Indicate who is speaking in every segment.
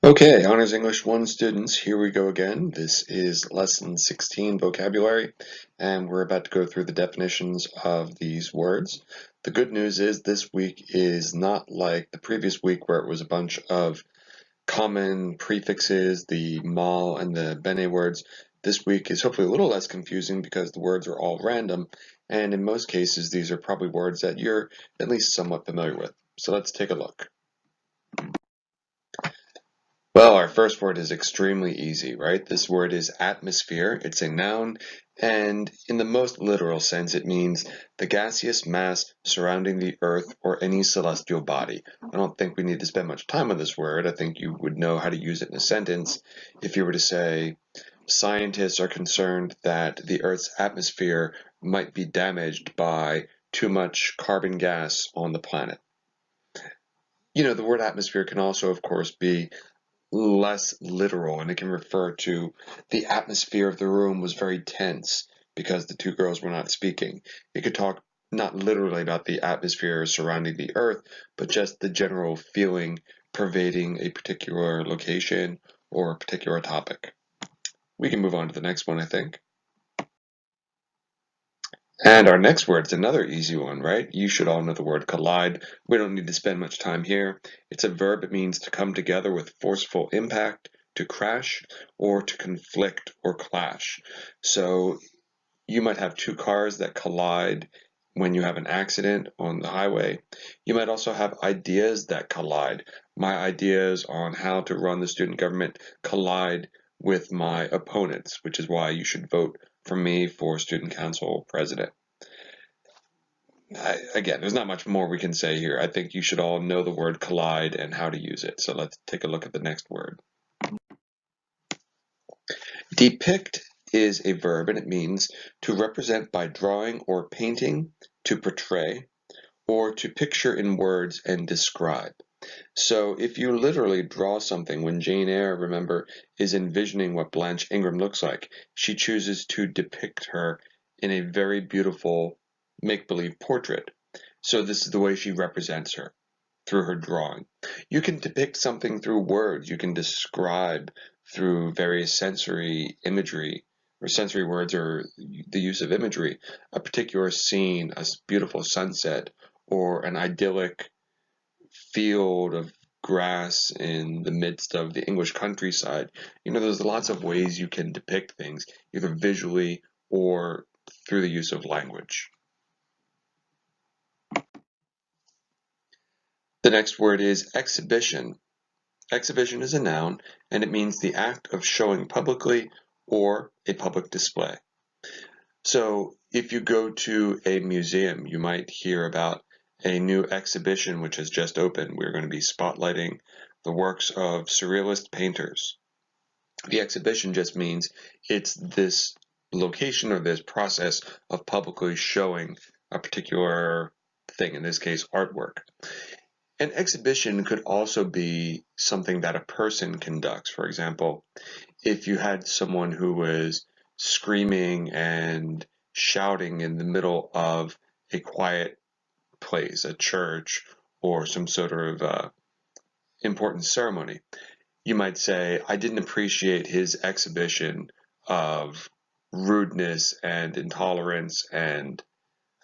Speaker 1: Okay, Honors English 1 students, here we go again. This is lesson 16 vocabulary, and we're about to go through the definitions of these words. The good news is this week is not like the previous week where it was a bunch of common prefixes, the mal and the bene words. This week is hopefully a little less confusing because the words are all random, and in most cases these are probably words that you're at least somewhat familiar with. So let's take a look. Well, our first word is extremely easy, right? This word is atmosphere. It's a noun, and in the most literal sense, it means the gaseous mass surrounding the Earth or any celestial body. I don't think we need to spend much time on this word. I think you would know how to use it in a sentence if you were to say, scientists are concerned that the Earth's atmosphere might be damaged by too much carbon gas on the planet. You know, the word atmosphere can also, of course, be less literal, and it can refer to the atmosphere of the room was very tense because the two girls were not speaking. It could talk not literally about the atmosphere surrounding the earth, but just the general feeling pervading a particular location or a particular topic. We can move on to the next one, I think. And our next word is another easy one, right? You should all know the word collide. We don't need to spend much time here. It's a verb. It means to come together with forceful impact, to crash, or to conflict or clash. So you might have two cars that collide when you have an accident on the highway. You might also have ideas that collide. My ideas on how to run the student government collide with my opponents, which is why you should vote for me for student council president. Again, there's not much more we can say here. I think you should all know the word collide and how to use it. So let's take a look at the next word. Depict is a verb, and it means to represent by drawing or painting, to portray, or to picture in words and describe. So if you literally draw something, when Jane Eyre, remember, is envisioning what Blanche Ingram looks like, she chooses to depict her in a very beautiful make-believe portrait. So this is the way she represents her, through her drawing. You can depict something through words. You can describe through various sensory imagery, or sensory words, or the use of imagery, a particular scene, a beautiful sunset, or an idyllic field of grass in the midst of the English countryside. You know, there's lots of ways you can depict things, either visually or through the use of language. The next word is exhibition. Exhibition is a noun, and it means the act of showing publicly or a public display. So if you go to a museum, you might hear about a new exhibition which has just opened. We're going to be spotlighting the works of surrealist painters. The exhibition just means it's this location or this process of publicly showing a particular thing, in this case, artwork. An exhibition could also be something that a person conducts. For example, if you had someone who was screaming and shouting in the middle of a quiet place, a church, or some sort of important ceremony, you might say, I didn't appreciate his exhibition of rudeness and intolerance and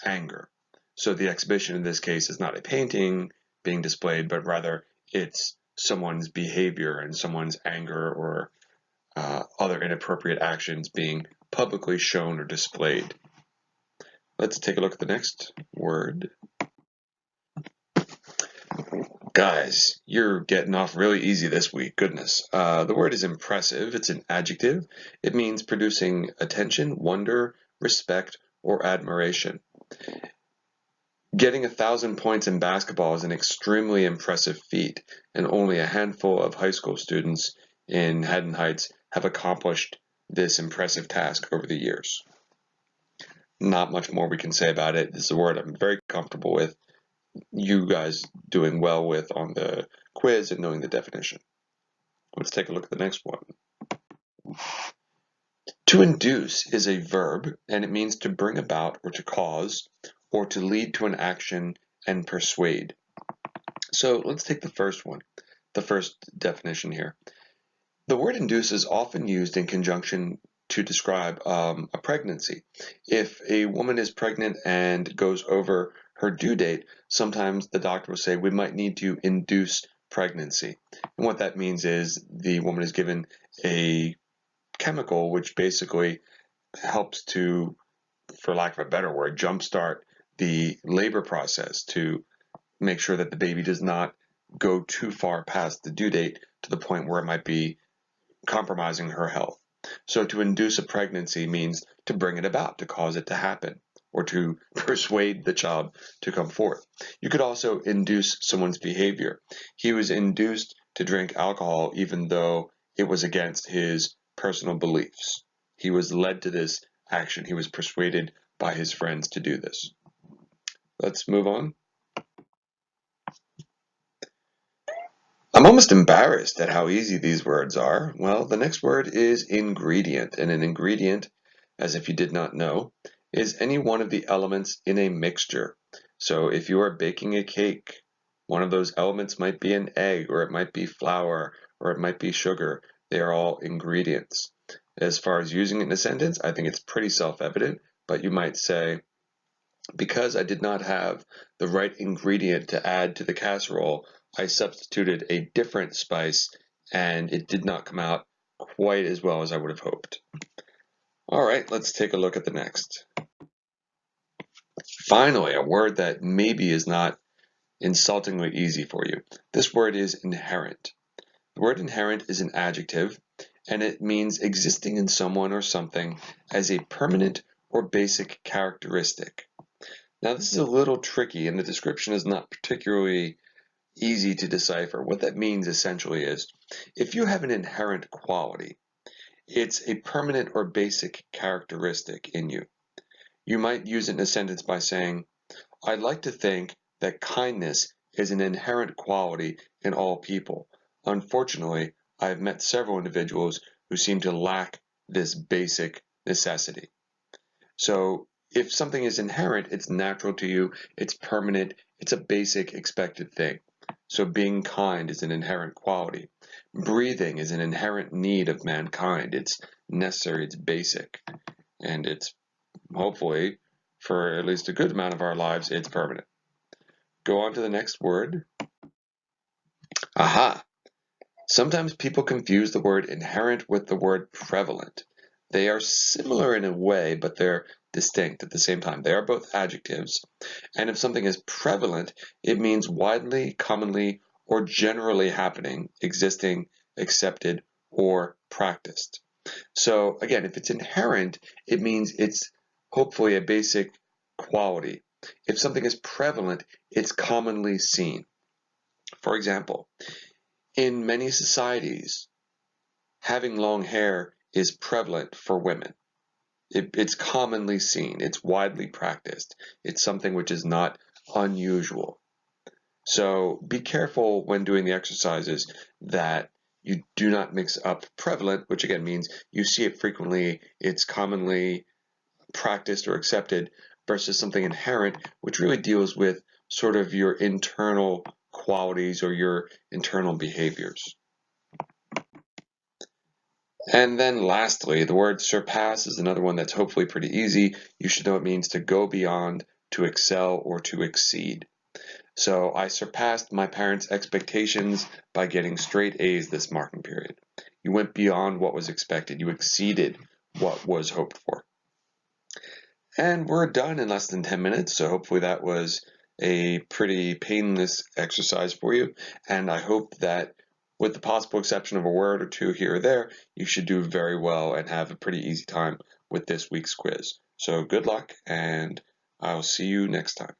Speaker 1: anger. So the exhibition in this case is not a painting being displayed, but rather it's someone's behavior and someone's anger or other inappropriate actions being publicly shown or displayed. Let's take a look at the next word. Guys, you're getting off really easy this week, goodness. The word is impressive. It's an adjective. It means producing attention, wonder, respect, or admiration. Getting 1,000 points in basketball is an extremely impressive feat, and only a handful of high school students in Haddon Heights have accomplished this impressive task over the years. Not much more we can say about it. This is a word I'm very comfortable with, you guys doing well with on the quiz and knowing the definition. Let's take a look at the next one. To induce is a verb, and it means to bring about or to cause or to lead to an action and persuade. So let's take the first one. the first definition here. The word induce is often used in conjunction to describe a pregnancy. If a woman is pregnant and goes over her due date, sometimes the doctor will say we might need to induce pregnancy. And what that means is the woman is given a chemical which basically helps to, for lack of a better word, jumpstart the labor process to make sure that the baby does not go too far past the due date to the point where it might be compromising her health. So to induce a pregnancy means to bring it about, to cause it to happen, or to persuade the child to come forth. You could also induce someone's behavior. He was induced to drink alcohol even though it was against his personal beliefs. He was led to this action. He was persuaded by his friends to do this. Let's move on. I'm almost embarrassed at how easy these words are. Well, the next word is ingredient, and an ingredient, as if you did not know, is any one of the elements in a mixture. So if you are baking a cake, one of those elements might be an egg, or it might be flour, or it might be sugar. They are all ingredients. As far as using it in a sentence, I think it's pretty self-evident, but you might say, because I did not have the right ingredient to add to the casserole, I substituted a different spice and it did not come out quite as well as I would have hoped. All right, let's take a look at the next. Finally, a word that maybe is not insultingly easy for you. This word is inherent. The word inherent is an adjective and it means existing in someone or something as a permanent or basic characteristic. Now this is a little tricky and the description is not particularly easy to decipher. What that means essentially is if you have an inherent quality, it's a permanent or basic characteristic in you. You might use it in a sentence by saying, I'd like to think that kindness is an inherent quality in all people. Unfortunately, I have met several individuals who seem to lack this basic necessity. So if something is inherent, it's natural to you, it's permanent, it's a basic expected thing. So being kind is an inherent quality. Breathing is an inherent need of mankind. It's necessary, it's basic, and it's hopefully, for at least a good amount of our lives, it's permanent. Go on to the next word. Aha! Sometimes people confuse the word inherent with the word prevalent. They are similar in a way, but they're distinct at the same time. They are both adjectives. And if something is prevalent, it means widely, commonly, or generally happening, existing, accepted, or practiced. So again, if it's inherent, it means it's hopefully a basic quality. If something is prevalent, it's commonly seen. For example, in many societies, having long hair is prevalent for women. It's commonly seen. It's widely practiced. It's something which is not unusual. So be careful when doing the exercises that you do not mix up prevalent, which again means you see it frequently, it's commonly practiced or accepted, versus something inherent, which really deals with sort of your internal qualities or your internal behaviors. And then lastly, the word surpass is another one that's hopefully pretty easy. You should know it means to go beyond, to excel, or to exceed. So I surpassed my parents' expectations by getting straight A's this marking period. You went beyond what was expected. You exceeded what was hoped for. And we're done in less than 10 minutes, so hopefully that was a pretty painless exercise for you. And I hope that with the possible exception of a word or two here or there, you should do very well and have a pretty easy time with this week's quiz. So good luck, and I'll see you next time.